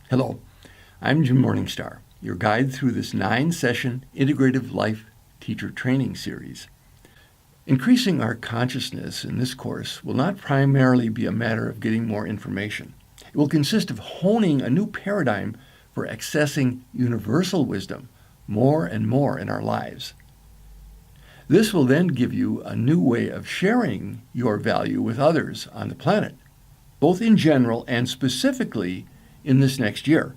Hello, I'm Jim Morningstar, your guide through this 9-session Integrative Life Teacher Training Series. Increasing our consciousness in this course will not primarily be a matter of getting more information. It will consist of honing a new paradigm for accessing universal wisdom more and more in our lives. This will then give you a new way of sharing your value with others on the planet, both in general and specifically in this next year.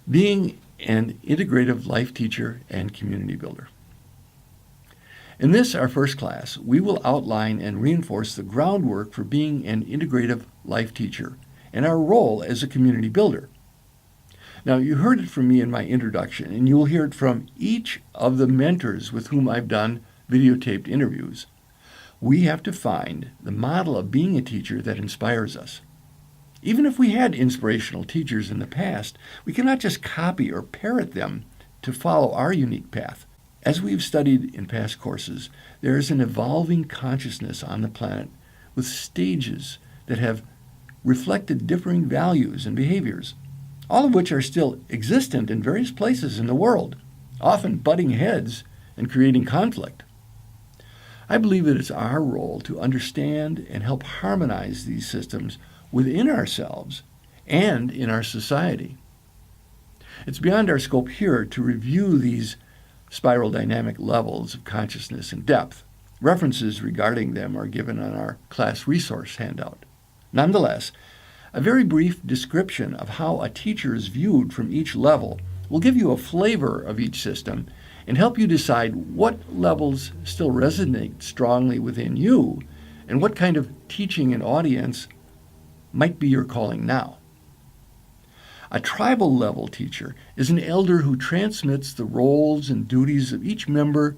Being an integrative life teacher and community builder. In this, our first class, we will outline and reinforce the groundwork for being an integrative life teacher and our role as a community builder. Now, you heard it from me in my introduction, and you will hear it from each of the mentors with whom I've done videotaped interviews. We have to find the model of being a teacher that inspires us. Even if we had inspirational teachers in the past, we cannot just copy or parrot them to follow our unique path. As we've studied in past courses, there is an evolving consciousness on the planet with stages that have reflected differing values and behaviors, all of which are still existent in various places in the world, often butting heads and creating conflict. I believe it is our role to understand and help harmonize these systems within ourselves and in our society. It's beyond our scope here to review these spiral dynamic levels of consciousness in depth. References regarding them are given on our class resource handout. Nonetheless, a very brief description of how a teacher is viewed from each level will give you a flavor of each system and help you decide what levels still resonate strongly within you and what kind of teaching and audience might be your calling now. A tribal level teacher is an elder who transmits the roles and duties of each member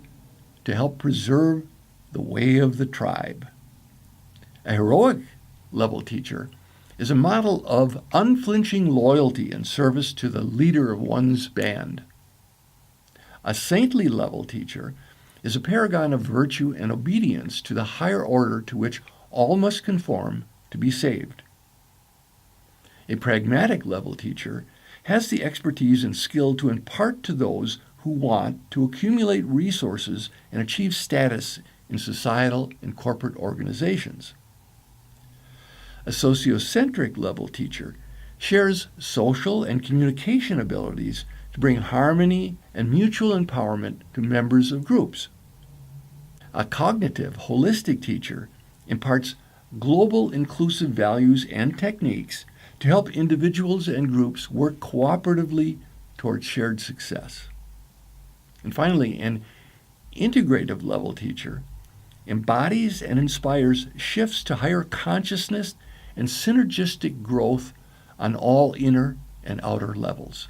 to help preserve the way of the tribe. A heroic level teacher is a model of unflinching loyalty and service to the leader of one's band. A saintly level teacher is a paragon of virtue and obedience to the higher order to which all must conform to be saved. A pragmatic level teacher has the expertise and skill to impart to those who want to accumulate resources and achieve status in societal and corporate organizations. A sociocentric level teacher shares social and communication abilities to bring harmony and mutual empowerment to members of groups. A cognitive, holistic teacher imparts global inclusive values and techniques to help individuals and groups work cooperatively towards shared success. And finally, an integrative level teacher embodies and inspires shifts to higher consciousness and synergistic growth on all inner and outer levels.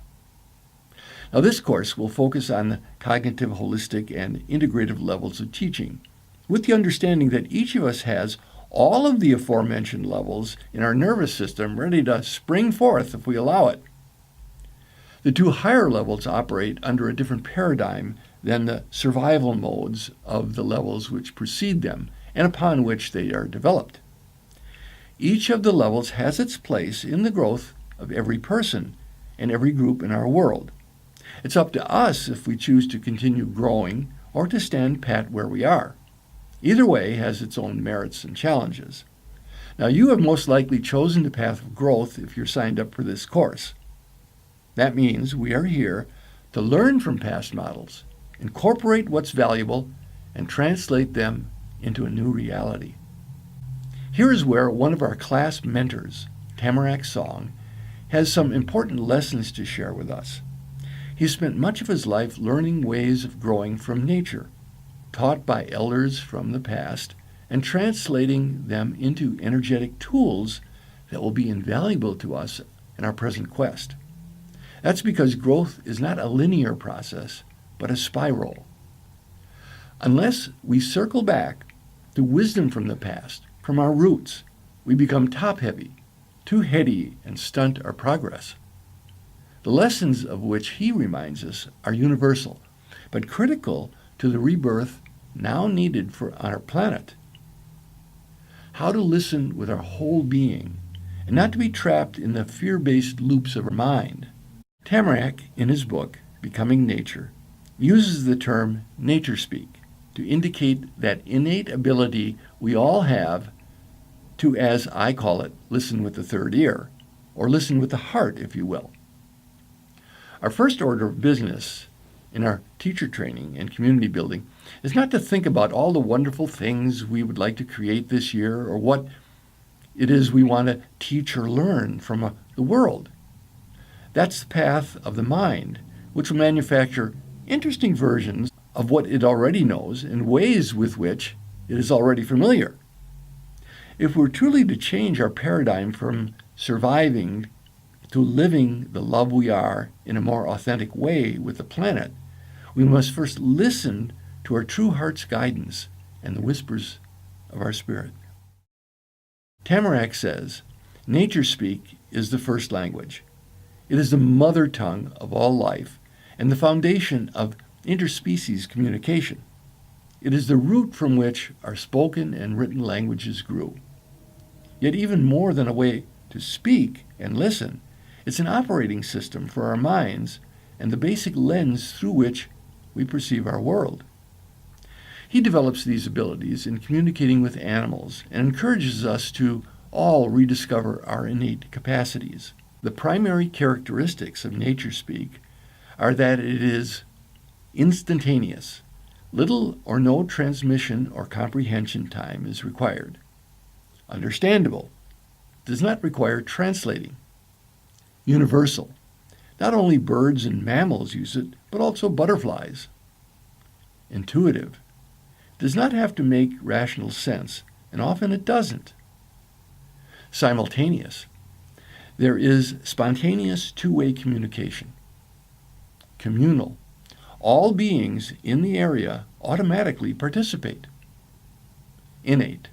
Now, this course will focus on the cognitive, holistic, and integrative levels of teaching, with the understanding that each of us has all of the aforementioned levels in our nervous system ready to spring forth if we allow it. The two higher levels operate under a different paradigm than the survival modes of the levels which precede them and upon which they are developed. Each of the levels has its place in the growth of every person and every group in our world. It's up to us if we choose to continue growing or to stand pat where we are. Either way has its own merits and challenges. Now, you have most likely chosen the path of growth if you're signed up for this course. That means we are here to learn from past models, incorporate what's valuable, and translate them into a new reality. Here is where one of our class mentors, Tamarack Song, has some important lessons to share with us. He spent much of his life learning ways of growing from nature, taught by elders from the past, and translating them into energetic tools that will be invaluable to us in our present quest. That's because growth is not a linear process, but a spiral. Unless we circle back to wisdom from the past, from our roots, we become top-heavy, too heady, and stunt our progress. The lessons of which he reminds us are universal, but critical to the rebirth now needed on our planet. How to listen with our whole being and not to be trapped in the fear-based loops of our mind. Tamarack, in his book, Becoming Nature, uses the term nature speak to indicate that innate ability we all have to, as I call it, listen with the third ear, or listen with the heart, if you will. Our first order of business in our teacher training and community building is not to think about all the wonderful things we would like to create this year or what it is we want to teach or learn from the world. That's the path of the mind, which will manufacture interesting versions of what it already knows in ways with which it is already familiar. If we're truly to change our paradigm from surviving to living the love we are in a more authentic way with the planet, we must first listen to our true heart's guidance and the whispers of our spirit. Tamarack says, nature speak is the first language. It is the mother tongue of all life and the foundation of interspecies communication. It is the root from which our spoken and written languages grew. Yet even more than a way to speak and listen, it's an operating system for our minds and the basic lens through which we perceive our world. He develops these abilities in communicating with animals and encourages us to all rediscover our innate capacities. The primary characteristics of nature speak are that it is instantaneous. Little or no transmission or comprehension time is required. Understandable. Does not require translating. Universal. Not only birds and mammals use it, but also butterflies. Intuitive. Does not have to make rational sense, and often it doesn't. Simultaneous. There is spontaneous two-way communication. Communal. All beings in the area automatically participate. Innate.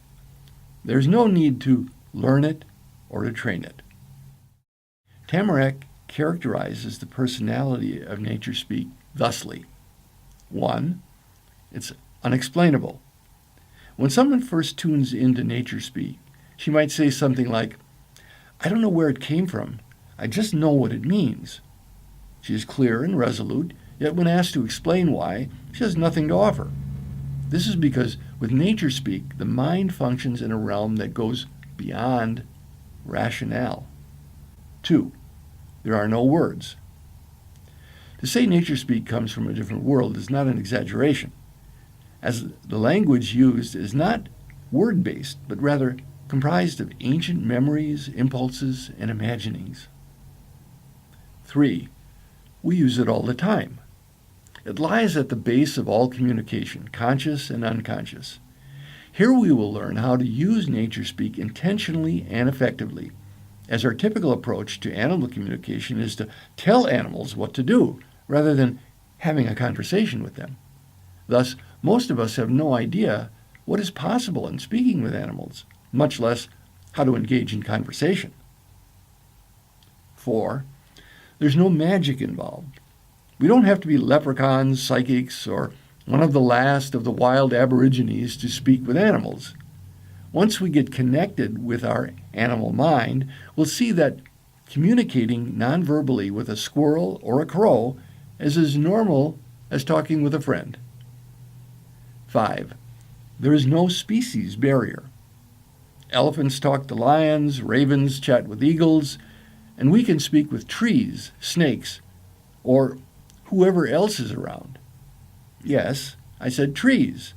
There's no need to learn it or to train it. Tamarack characterizes the personality of nature speak thusly. 1. It's unexplainable. When someone first tunes into nature speak, she might say something like, I don't know where it came from. I just know what it means. She is clear and resolute, yet when asked to explain why, she has nothing to offer. This is because with nature speak, the mind functions in a realm that goes beyond rationale. 2. There are no words. To say nature speak comes from a different world is not an exaggeration, as the language used is not word-based, but rather comprised of ancient memories, impulses, and imaginings. 3. We use it all the time. It lies at the base of all communication, conscious and unconscious. Here we will learn how to use nature speak intentionally and effectively, as our typical approach to animal communication is to tell animals what to do, rather than having a conversation with them. Thus, most of us have no idea what is possible in speaking with animals, much less how to engage in conversation. 4. There's no magic involved. We don't have to be leprechauns, psychics, or one of the last of the wild aborigines to speak with animals. Once we get connected with our animal mind, we'll see that communicating non-verbally with a squirrel or a crow is as normal as talking with a friend. 5. There is no species barrier. Elephants talk to lions, ravens chat with eagles, and we can speak with trees, snakes, or whoever else is around. Yes, I said trees.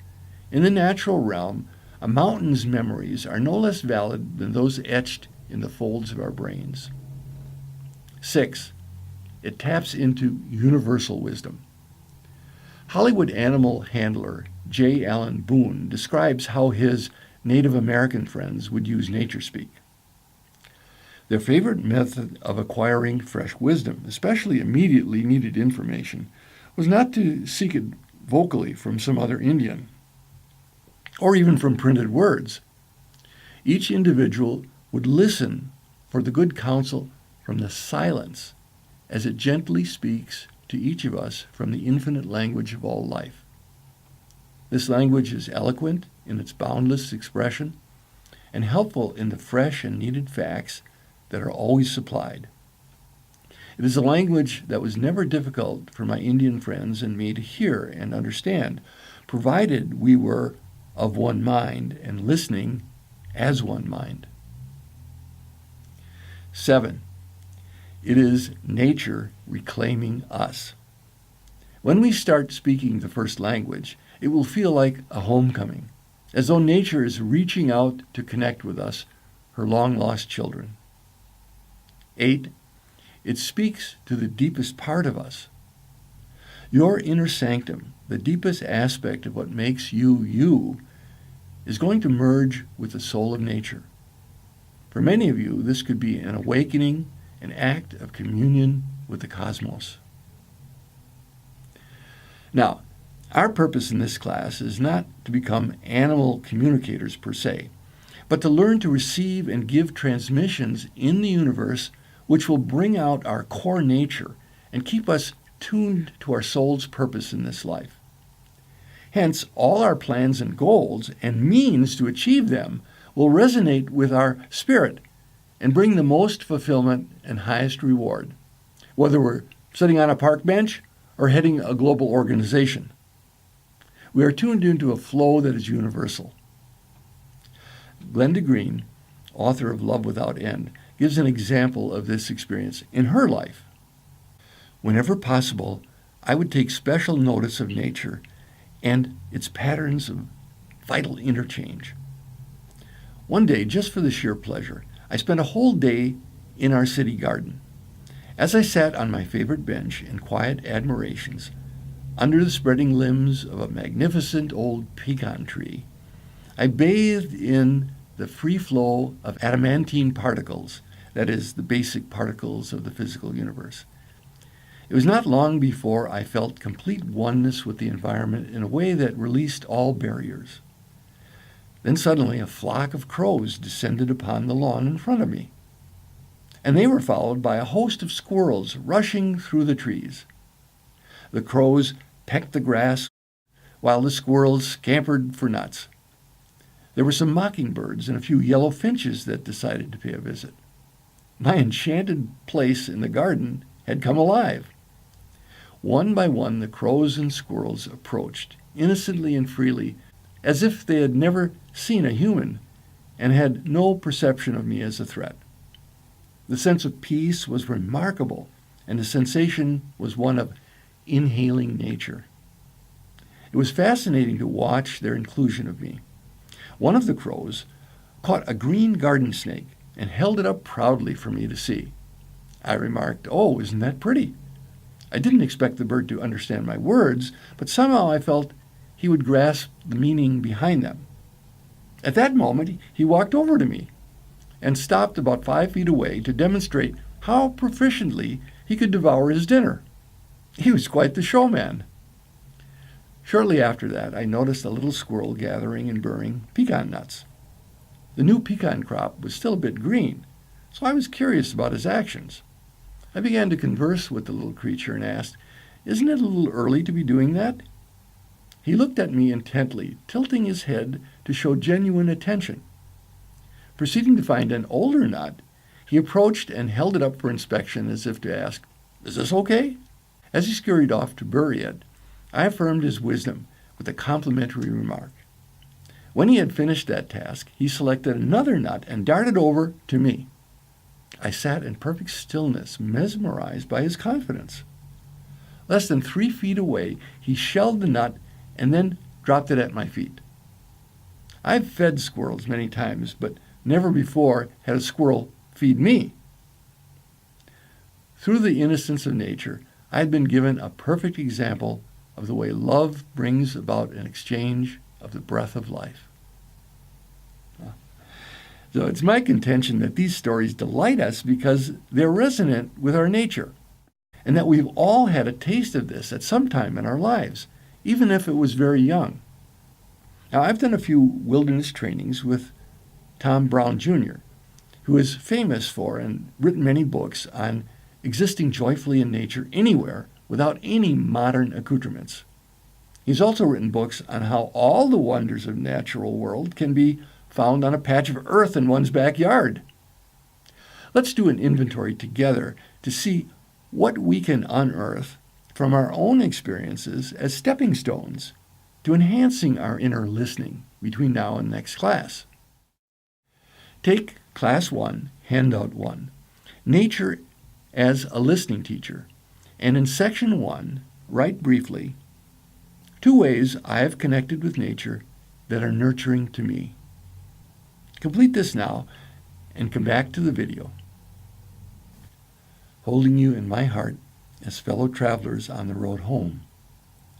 In the natural realm, a mountain's memories are no less valid than those etched in the folds of our brains. 6. It taps into universal wisdom. Hollywood animal handler J. Allen Boone describes how his Native American friends would use nature speak. Their favorite method of acquiring fresh wisdom, especially immediately needed information, was not to seek it vocally from some other Indian, or even from printed words. Each individual would listen for the good counsel from the silence as it gently speaks to each of us from the infinite language of all life. This language is eloquent in its boundless expression and helpful in the fresh and needed facts that are always supplied. It is a language that was never difficult for my Indian friends and me to hear and understand, provided we were of one mind and listening as one mind. 7. It is nature reclaiming us. When we start speaking the first language, it will feel like a homecoming, as though nature is reaching out to connect with us, her long-lost children. 8. It speaks to the deepest part of us. Your inner sanctum, the deepest aspect of what makes you, you, is going to merge with the soul of nature. For many of you, this could be an awakening, an act of communion with the cosmos. Now, our purpose in this class is not to become animal communicators per se, but to learn to receive and give transmissions in the universe which will bring out our core nature and keep us tuned to our soul's purpose in this life. Hence, all our plans and goals and means to achieve them will resonate with our spirit and bring the most fulfillment and highest reward, whether we're sitting on a park bench or heading a global organization. We are tuned into a flow that is universal. Glenda Green, author of Love Without End, gives an example of this experience in her life. Whenever possible, I would take special notice of nature and its patterns of vital interchange. One day, just for the sheer pleasure, I spent a whole day in our city garden. As I sat on my favorite bench in quiet admirations, under the spreading limbs of a magnificent old pecan tree, I bathed in the free flow of adamantine particles, that is, the basic particles of the physical universe. It was not long before I felt complete oneness with the environment in a way that released all barriers. Then suddenly a flock of crows descended upon the lawn in front of me, and they were followed by a host of squirrels rushing through the trees. The crows pecked the grass, while the squirrels scampered for nuts. There were some mockingbirds and a few yellow finches that decided to pay a visit. My enchanted place in the garden had come alive. One by one, the crows and squirrels approached, innocently and freely, as if they had never seen a human and had no perception of me as a threat. The sense of peace was remarkable, and the sensation was one of inhaling nature. It was fascinating to watch their inclusion of me. One of the crows caught a green garden snake and held it up proudly for me to see. I remarked, "Oh, isn't that pretty?" I didn't expect the bird to understand my words, but somehow I felt he would grasp the meaning behind them. At that moment, he walked over to me and stopped about 5 feet away to demonstrate how proficiently he could devour his dinner. He was quite the showman. Shortly after that, I noticed a little squirrel gathering and burning pecan nuts. The new pecan crop was still a bit green, so I was curious about his actions. I began to converse with the little creature and asked, "Isn't it a little early to be doing that?" He looked at me intently, tilting his head to show genuine attention. Proceeding to find an older nut, he approached and held it up for inspection as if to ask, "Is this okay?" As he scurried off to bury it, I affirmed his wisdom with a complimentary remark. When he had finished that task, he selected another nut and darted over to me. I sat in perfect stillness, mesmerized by his confidence. Less than 3 feet away, he shelled the nut and then dropped it at my feet. I've fed squirrels many times, but never before had a squirrel feed me. Through the innocence of nature, I had been given a perfect example of the way love brings about an exchange of the breath of life. So it's my contention that these stories delight us because they're resonant with our nature, and that we've all had a taste of this at some time in our lives, even if it was very young. Now, I've done a few wilderness trainings with Tom Brown Jr., who is famous for and written many books on existing joyfully in nature anywhere without any modern accoutrements. He's also written books on how all the wonders of the natural world can be found on a patch of earth in one's backyard. Let's do an inventory together to see what we can unearth from our own experiences as stepping stones to enhancing our inner listening between now and next class. Take Class 1, Handout 1, Nature as a Listening Teacher, and in Section 1, write briefly, 2 ways I have connected with nature that are nurturing to me. Complete this now and come back to the video. Holding you in my heart as fellow travelers on the road home,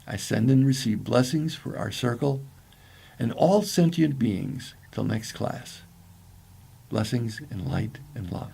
I send and receive blessings for our circle and all sentient beings till next class. Blessings in light and love.